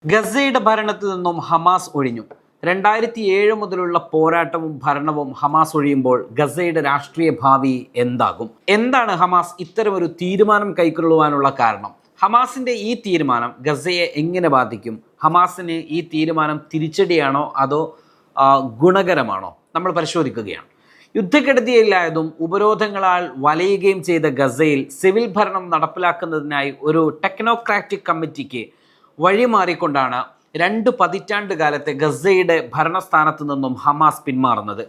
ഗസയുടെ ഭരണത്തിൽ നിന്നും ഹമാസ് ഒഴിഞ്ഞു. 2007 മുതലുള്ള പോരാട്ടവും ഭരണവും ഹമാസ് ഒഴിയുമ്പോൾ ഗസയുടെ രാഷ്ട്രീയ ഭാവി എന്താകും? എന്താണ് ഹമാസ് ഇത്തരമൊരു തീരുമാനം കൈക്കൊള്ളുവാനുള്ള കാരണം? ഹമാസിന്റെ ഈ തീരുമാനം ഗസയെ എങ്ങനെ ബാധിക്കും? ഹമാസിന് ഈ തീരുമാനം തിരിച്ചടിയാണോ അതോ ഗുണകരമാണോ? നമ്മൾ പരിശോധിക്കുകയാണ്. യുദ്ധക്കെടുതിയില്ലായതും ഉപരോധങ്ങളാൽ വലയുകയും ചെയ്ത ഗസയിൽ സിവിൽ ഭരണം നടപ്പിലാക്കുന്നതിനായി ഒരു ടെക്നോക്രാറ്റിക് കമ്മിറ്റിക്ക് വഴിമാറിക്കൊണ്ടാണ് 2 പതിറ്റാണ്ട് കാലത്തെ ഗസയുടെ ഭരണസ്ഥാനത്ത് നിന്നും ഹമാസ് പിന്മാറുന്നത്.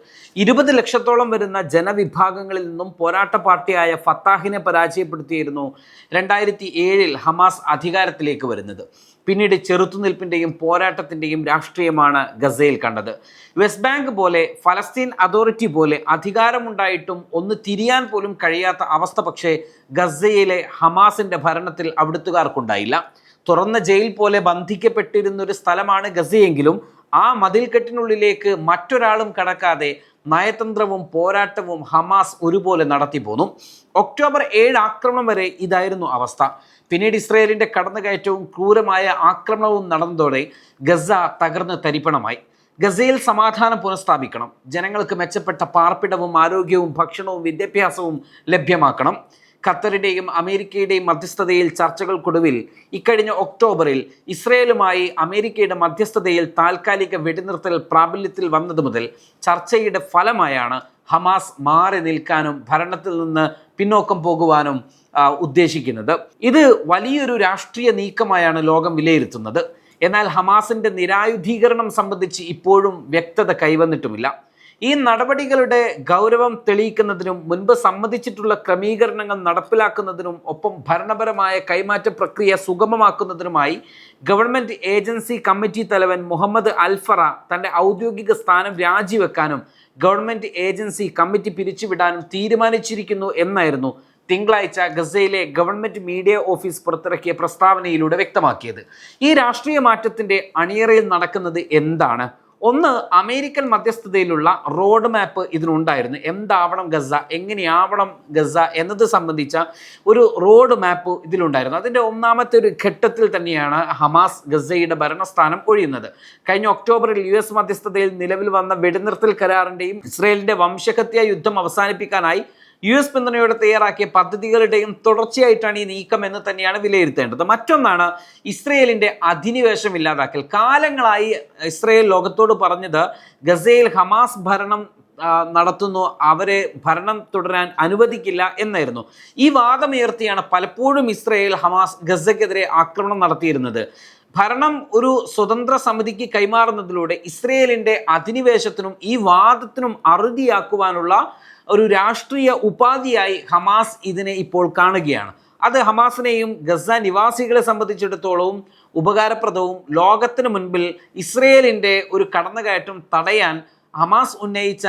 20 ലക്ഷത്തോളം വരുന്ന ജനവിഭാഗങ്ങളിൽ നിന്നും പോരാട്ട പാർട്ടിയായ ഫത്താഹിനെ പരാജയപ്പെടുത്തിയിരുന്നു 2007 ഹമാസ് അധികാരത്തിലേക്ക് വരുന്നത്. പിന്നീട് ചെറുത്തുനിൽപ്പിൻ്റെയും പോരാട്ടത്തിൻ്റെയും രാഷ്ട്രീയമാണ് ഗസയിൽ കണ്ടത്. വെസ്റ്റ് ബാങ്ക് പോലെ, ഫലസ്തീൻ അതോറിറ്റി പോലെ അധികാരമുണ്ടായിട്ടും ഒന്ന് തിരിയാൻ പോലും കഴിയാത്ത അവസ്ഥ പക്ഷേ ഗസയിലെ ഹമാസിൻ്റെ ഭരണത്തിൽ അവിടുത്തുകാർക്കുണ്ടായില്ല. തുറന്ന ജയിൽ പോലെ ബന്ധിക്കപ്പെട്ടിരുന്നൊരു സ്ഥലമാണ് ഗസയെങ്കിലും ആ മതിൽക്കെട്ടിനുള്ളിലേക്ക് മറ്റൊരാളും കടക്കാതെ നയതന്ത്രവും പോരാട്ടവും ഹമാസ് ഒരുപോലെ നടത്തിപ്പോന്നു. ഒക്ടോബർ 7 ആക്രമണം വരെ ഇതായിരുന്നു അവസ്ഥ. പിന്നീട് ഇസ്രയേലിൻ്റെ കടന്നുകയറ്റവും ക്രൂരമായ ആക്രമണവും നടന്നതോടെ ഗസ തകർന്ന് തരിപ്പണമായി. ഗസയിൽ സമാധാനം പുനഃസ്ഥാപിക്കണം, ജനങ്ങൾക്ക് മെച്ചപ്പെട്ട പാർപ്പിടവും ആരോഗ്യവും ഭക്ഷണവും വിദ്യാഭ്യാസവും ലഭ്യമാക്കണം. ഖത്തറിൻ്റെയും അമേരിക്കയുടെയും മധ്യസ്ഥതയിൽ ചർച്ചകൾക്കൊടുവിൽ ഇക്കഴിഞ്ഞ ഒക്ടോബറിൽ ഇസ്രയേലുമായി അമേരിക്കയുടെ മധ്യസ്ഥതയിൽ താൽക്കാലിക വെടിനിർത്തൽ പ്രാബല്യത്തിൽ വന്നത് മുതൽ ചർച്ചയുടെ ഫലമായാണ് ഹമാസ് മാറി നിൽക്കാനും ഭരണത്തിൽ നിന്ന് പിന്നോക്കം പോകുവാനും ഉദ്ദേശിക്കുന്നത്. ഇത് വലിയൊരു രാഷ്ട്രീയ നീക്കമായാണ് ലോകം വിലയിരുത്തുന്നത്. എന്നാൽ ഹമാസിൻ്റെ നിരായുധീകരണം സംബന്ധിച്ച് ഇപ്പോഴും വ്യക്തത കൈവന്നിട്ടുമില്ല. ഈ നടപടികളുടെ ഗൗരവം തെളിയിക്കുന്നതിനും മുൻപ് സമ്മതിച്ചിട്ടുള്ള ക്രമീകരണങ്ങൾ നടപ്പിലാക്കുന്നതിനും ഒപ്പം ഭരണപരമായ കൈമാറ്റ പ്രക്രിയ സുഗമമാക്കുന്നതിനുമായി ഗവൺമെൻറ് ഏജൻസി കമ്മിറ്റി തലവൻ മുഹമ്മദ് അൽഫറ തൻ്റെ ഔദ്യോഗിക സ്ഥാനം രാജിവെക്കാനും ഗവൺമെൻറ് ഏജൻസി കമ്മിറ്റി പിരിച്ചുവിടാനും തീരുമാനിച്ചിരിക്കുന്നു എന്നായിരുന്നു തിങ്കളാഴ്ച ഗസയിലെ ഗവൺമെൻറ് മീഡിയ ഓഫീസ് പുറത്തിറക്കിയ പ്രസ്താവനയിലൂടെ വ്യക്തമാക്കിയത്. ഈ രാഷ്ട്രീയ മാറ്റത്തിൻ്റെ അണിയറയിൽ നടക്കുന്നത് എന്താണ്? ഒന്ന്, അമേരിക്കൻ മധ്യസ്ഥതയിലുള്ള റോഡ് മാപ്പ് ഇതിനുണ്ടായിരുന്നു. എന്താവണം ഗസ, എങ്ങനെയാവണം ഗസ എന്നത് സംബന്ധിച്ച ഒരു റോഡ് മാപ്പ് ഇതിലുണ്ടായിരുന്നു. അതിൻ്റെ ഒന്നാമത്തെ ഒരു ഘട്ടത്തിൽ തന്നെയാണ് ഹമാസ് ഗസയുടെ ഭരണസ്ഥാനം ഒഴിയുന്നത്. കഴിഞ്ഞ ഒക്ടോബറിൽ US മധ്യസ്ഥതയിൽ നിലവിൽ വന്ന വെടിനിർത്തൽ കരാറിൻ്റെയും ഇസ്രയേലിൻ്റെ വംശഹത്യാ യുദ്ധം അവസാനിപ്പിക്കാനായി US പിന്തുണയോടെ തയ്യാറാക്കിയ പദ്ധതികളുടെയും തുടർച്ചയായിട്ടാണ് ഈ നീക്കം എന്ന് തന്നെയാണ് വിലയിരുത്തേണ്ടത്. മറ്റൊന്നാണ് ഇസ്രയേലിൻ്റെ അധിനിവേശം ഇല്ലാതാക്കൽ. കാലങ്ങളായി ഇസ്രയേൽ ലോകത്തോട് പറഞ്ഞത് ഗസയിൽ ഹമാസ് ഭരണം നടത്തുന്നു, അവരെ ഭരണം തുടരാൻ അനുവദിക്കില്ല എന്നായിരുന്നു. ഈ വാദമുയർത്തിയാണ് പലപ്പോഴും ഇസ്രയേൽ ഹമാസ് ഗസയ്ക്കെതിരെ ആക്രമണം നടത്തിയിരുന്നത്. ഭരണം ഒരു സ്വതന്ത്ര സമിതിക്ക് കൈമാറുന്നതിലൂടെ ഇസ്രയേലിൻ്റെ അധിനിവേശത്തിനും ഈ വാദത്തിനും അറുതിയാക്കുവാനുള്ള ഒരു രാഷ്ട്രീയ ഉപാധിയായി ഹമാസ് ഇതിനെ ഇപ്പോൾ കാണുകയാണ്. അത് ഹമാസിനെയും ഗസ നിവാസികളെ സംബന്ധിച്ചിടത്തോളവും ഉപകാരപ്രദവും ലോകത്തിന് മുൻപിൽ ഇസ്രയേലിൻ്റെ ഒരു കടന്നുകയറ്റം തടയാൻ ഹമാസ് ഉന്നയിച്ച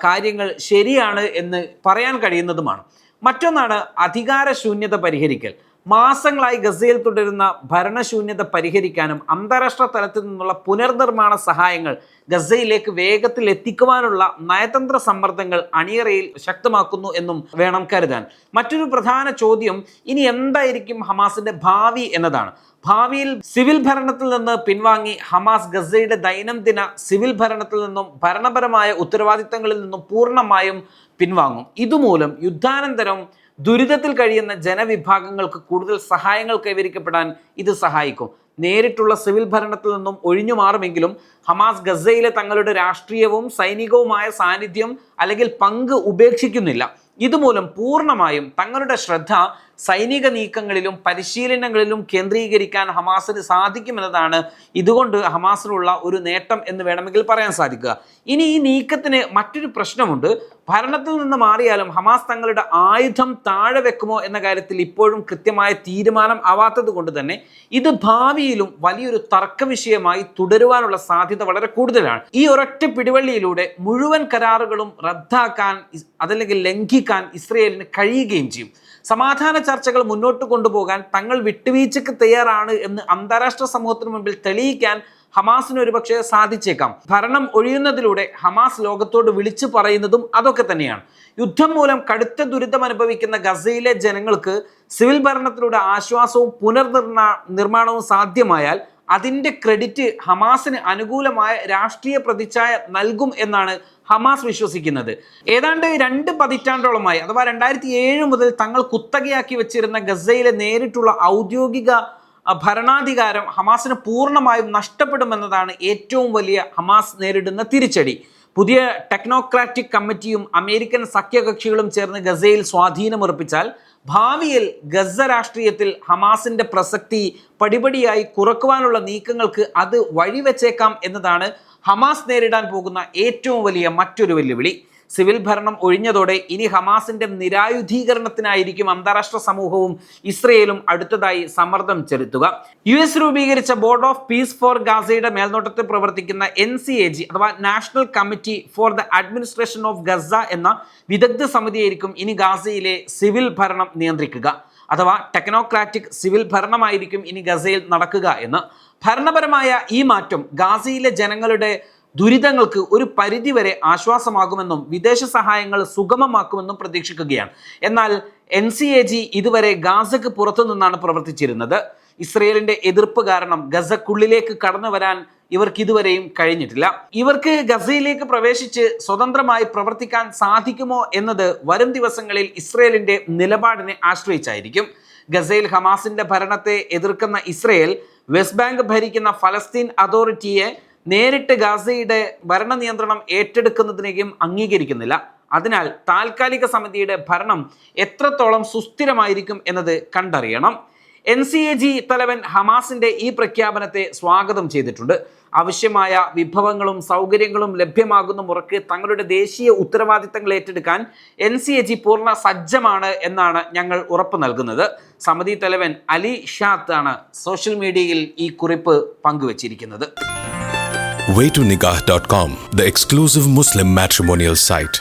കാര്യങ്ങൾ ശരിയാണ് എന്ന് പറയാൻ കഴിയുന്നതുമാണ്. മറ്റൊന്നാണ് അധികാരശൂന്യത പരിഹരിക്കൽ. മാസങ്ങളായി ഗസയിൽ തുടരുന്ന ഭരണശൂന്യത പരിഹരിക്കാനും അന്താരാഷ്ട്ര തലത്തിൽ നിന്നുള്ള പുനർനിർമ്മാണ സഹായങ്ങൾ ഗസയിലേക്ക് വേഗത്തിൽ എത്തിക്കുവാനുള്ള നയതന്ത്ര സമ്മർദ്ദങ്ങൾ അണിയറയിൽ ശക്തമാക്കുന്നു എന്നും വേണം കരുതാൻ. മറ്റൊരു പ്രധാന ചോദ്യം ഇനി എന്തായിരിക്കും ഹമാസിന്റെ ഭാവി എന്നതാണ്. ഭാവിയിൽ സിവിൽ ഭരണത്തിൽ നിന്ന് പിൻവാങ്ങി ഹമാസ് ഗസയുടെ ദൈനംദിന സിവിൽ ഭരണത്തിൽ നിന്നും ഭരണപരമായ ഉത്തരവാദിത്തങ്ങളിൽ നിന്നും പൂർണ്ണമായും പിൻവാങ്ങും. ഇതുമൂലം യുദ്ധാനന്തരം ദുരിതത്തിൽ കഴിയുന്ന ജനവിഭാഗങ്ങൾക്ക് കൂടുതൽ സഹായങ്ങൾ കൈവരിക്കപ്പെടാൻ ഇത് സഹായിക്കും. നേരിട്ടുള്ള സിവിൽ ഭരണത്തിൽ നിന്നും ഒഴിഞ്ഞു മാറുമെങ്കിലും ഹമാസ് ഗസയിലെ തങ്ങളുടെ രാഷ്ട്രീയവും സൈനികവുമായ സാന്നിധ്യം അല്ലെങ്കിൽ പങ്ക് ഉപേക്ഷിക്കുന്നില്ല. ഇതുമൂലം പൂർണ്ണമായും തങ്ങളുടെ ശ്രദ്ധ സൈനിക നീക്കങ്ങളിലും പരിശീലനങ്ങളിലും കേന്ദ്രീകരിക്കാൻ ഹമാസിന് സാധിക്കുമെന്നതാണ് ഇതുകൊണ്ട് ഹമാസിനുള്ള ഒരു നേട്ടം എന്ന് വേണമെങ്കിൽ പറയാൻ സാധിക്കുക. ഇനി ഈ നീക്കത്തിന് മറ്റൊരു പ്രശ്നമുണ്ട്. ഭരണത്തിൽ നിന്ന് മാറിയാലും ഹമാസ് തങ്ങളുടെ ആയുധം താഴെ വെക്കുമോ എന്ന കാര്യത്തിൽ ഇപ്പോഴും കൃത്യമായ തീരുമാനം ആവാത്തത് കൊണ്ട് തന്നെ ഇത് ഭാവിയിലും വലിയൊരു തർക്ക വിഷയമായി തുടരുവാനുള്ള സാധ്യത വളരെ കൂടുതലാണ്. ഈ ഒരൊറ്റ പിടിവള്ളിയിലൂടെ മുഴുവൻ കരാറുകളും റദ്ദാക്കാൻ അതല്ലെങ്കിൽ ലംഘിക്കാൻ ഇസ്രയേലിന് കഴിയുകയും ചെയ്യും. സമാധാന ചർച്ചകൾ മുന്നോട്ട് കൊണ്ടുപോകാൻ തങ്ങൾ വിട്ടുവീഴ്ചയ്ക്ക് തയ്യാറാണ് എന്ന് അന്താരാഷ്ട്ര സമൂഹത്തിന് മുമ്പിൽ തെളിയിക്കാൻ ഹമാസിന് ഒരുപക്ഷെ സാധിച്ചേക്കാം. ഭരണം ഒഴിയുന്നതിലൂടെ ഹമാസ് ലോകത്തോട് വിളിച്ചു പറയുന്നതും അതൊക്കെ തന്നെയാണ്. യുദ്ധം മൂലം കടുത്ത ദുരിതം അനുഭവിക്കുന്ന ഗസയിലെ ജനങ്ങൾക്ക് സിവിൽ ഭരണത്തിലൂടെ ആശ്വാസവും നിർമ്മാണവും സാധ്യമായാൽ അതിൻ്റെ ക്രെഡിറ്റ് ഹമാസിന് അനുകൂലമായ രാഷ്ട്രീയ പ്രതിച്ഛായ നൽകും എന്നാണ് ഹമാസ് വിശ്വസിക്കുന്നത്. ഏതാണ്ട് 2 പതിറ്റാണ്ടോളമായി, അഥവാ 2007 മുതൽ തങ്ങൾ കുത്തകയാക്കി വെച്ചിരുന്ന ഗസയിലെ നേരിട്ടുള്ള ഔദ്യോഗിക ഭരണാധികാരം ഹമാസിന് പൂർണ്ണമായും നഷ്ടപ്പെടുമെന്നതാണ് ഏറ്റവും വലിയ ഹമാസ് നേരിടുന്ന തിരിച്ചടി. പുതിയ ടെക്നോക്രാറ്റിക് കമ്മിറ്റിയും അമേരിക്കൻ സഖ്യകക്ഷികളും ചേർന്ന് ഗസയിൽ സ്വാധീനമുറപ്പിച്ചാൽ ഭാവിയിൽ ഗസ രാഷ്ട്രീയത്തിൽ ഹമാസിന്റെ പ്രസക്തി പടിപടിയായി കുറക്കുവാനുള്ള നീക്കങ്ങൾക്ക് അത് വഴിവെച്ചേക്കാം എന്നതാണ് ഹമാസ് നേരിടാൻ പോകുന്ന ഏറ്റവും വലിയ മറ്റൊരു വെല്ലുവിളി. സിവിൽ ഭരണം ഒഴിഞ്ഞതോടെ ഇനി ഹമാസിന്റെ നിരായുധീകരണത്തിനായിരിക്കും അന്താരാഷ്ട്ര സമൂഹവും ഇസ്രയേലും അടുത്തതായി സമ്മർദ്ദം ചെലുത്തുക. US രൂപീകരിച്ച ബോർഡ് ഓഫ് പീസ് ഫോർ ഗാസയുടെ മേൽനോട്ടത്തിൽ പ്രവർത്തിക്കുന്ന NCAG അഥവാ national committee for the administration of Gaza എന്ന വിദഗ്ധ സമിതിയായിരിക്കും ഇനി ഗാസയിലെ സിവിൽ ഭരണം നിയന്ത്രിക്കുക. അഥവാ ടെക്നോക്രാറ്റിക് സിവിൽ ഭരണമായിരിക്കും ഇനി ഗസയിൽ നടക്കുക എന്ന്. ഭരണപരമായ ഈ മാറ്റം ഗാസയിലെ ജനങ്ങളുടെ ദുരിതങ്ങൾക്ക് ഒരു പരിധിവരെ ആശ്വാസമാകുമെന്നും വിദേശ സഹായങ്ങൾ സുഗമമാക്കുമെന്നും പ്രതീക്ഷിക്കുകയാണ്. എന്നാൽ NCAG ഇതുവരെ ഗാസക്ക് പുറത്തു നിന്നാണ് പ്രവർത്തിച്ചിരുന്നത്. ഇസ്രയേലിന്റെ എതിർപ്പ് കാരണം ഗസക്കുള്ളിലേക്ക് കടന്നു വരാൻ ഇവർക്ക് ഇതുവരെയും കഴിഞ്ഞിട്ടില്ല. ഇവർക്ക് ഗസയിലേക്ക് പ്രവേശിച്ച് സ്വതന്ത്രമായി പ്രവർത്തിക്കാൻ സാധിക്കുമോ എന്നത് വരും ദിവസങ്ങളിൽ ഇസ്രയേലിന്റെ നിലപാടിനെ ആശ്രയിച്ചായിരിക്കും. ഗസയിൽ ഹമാസിന്റെ ഭരണത്തെ എതിർക്കുന്ന ഇസ്രയേൽ വെസ്റ്റ് ബാങ്ക് ഭരിക്കുന്ന ഫലസ്തീൻ അതോറിറ്റിയെ നേരിട്ട് ഗാസയുടെ ഭരണ നിയന്ത്രണം ഏറ്റെടുക്കുന്നതിനെയും അംഗീകരിക്കുന്നില്ല. അതിനാൽ താൽക്കാലിക സമിതിയുടെ ഭരണം എത്രത്തോളം സുസ്ഥിരമായിരിക്കും എന്നത് കണ്ടറിയണം. NCAG തലവൻ ഹമാസിന്റെ ഈ പ്രഖ്യാപനത്തെ സ്വാഗതം ചെയ്തിട്ടുണ്ട്. ആവശ്യമായ വിഭവങ്ങളും സൗകര്യങ്ങളും ലഭ്യമാകുന്ന മുറയ്ക്ക് തങ്ങളുടെ ദേശീയ ഉത്തരവാദിത്തങ്ങൾ ഏറ്റെടുക്കാൻ NCAG പൂർണ്ണ സജ്ജമാണ് എന്നാണ് ഞങ്ങൾ ഉറപ്പ് നൽകുന്നത്. സമിതി തലവൻ അലി ഷാത്ത് ആണ് സോഷ്യൽ മീഡിയയിൽ ഈ കുറിപ്പ് പങ്കുവച്ചിരിക്കുന്നത്. Waytonikah.com, the exclusive Muslim matrimonial site.